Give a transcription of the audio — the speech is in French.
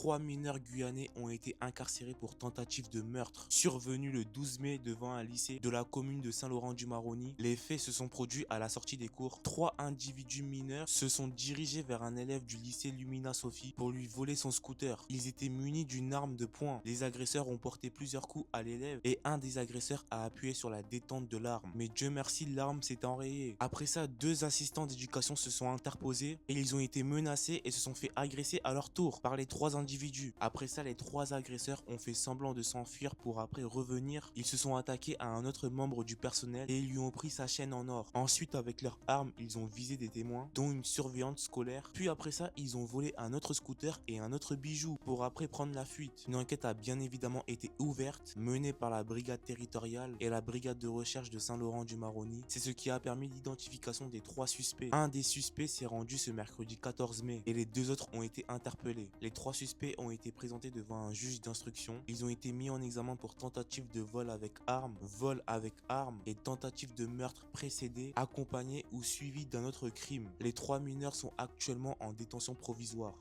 3 mineurs guyanais ont été incarcérés pour tentative de meurtre survenu le 12 mai devant un lycée de la commune de Saint-Laurent-du-Maroni. Les faits se sont produits à la sortie des cours. 3 individus mineurs se sont dirigés vers un élève du lycée Lumina Sophie pour lui voler son scooter. Ils étaient munis d'une arme de poing. Les agresseurs ont porté plusieurs coups à l'élève et un des agresseurs a appuyé sur la détente de l'arme. Mais Dieu merci, l'arme s'est enrayée. Après ça, 2 assistants d'éducation se sont interposés et ils ont été menacés et se sont fait agresser à leur tour par les 3 individus. Après ça, les 3 agresseurs ont fait semblant de s'enfuir pour après revenir. Ils se sont attaqués à un autre membre du personnel et ils lui ont pris sa chaîne en or. Ensuite, avec leurs armes, ils ont visé des témoins, dont une surveillante scolaire. Puis après ça, ils ont volé un autre scooter et un autre bijou pour après prendre la fuite. Une enquête a bien évidemment été ouverte, menée par la brigade territoriale et la brigade de recherche de Saint-Laurent-du-Maroni. C'est ce qui a permis l'identification des 3 suspects. Un des suspects s'est rendu ce mercredi 14 mai et les 2 autres ont été interpellés. Les 3 suspects ont été présentés devant un juge d'instruction. Ils ont été mis en examen pour tentative de vol avec arme et tentative de meurtre précédé, accompagné ou suivi d'un autre crime. Les 3 mineurs sont actuellement en détention provisoire.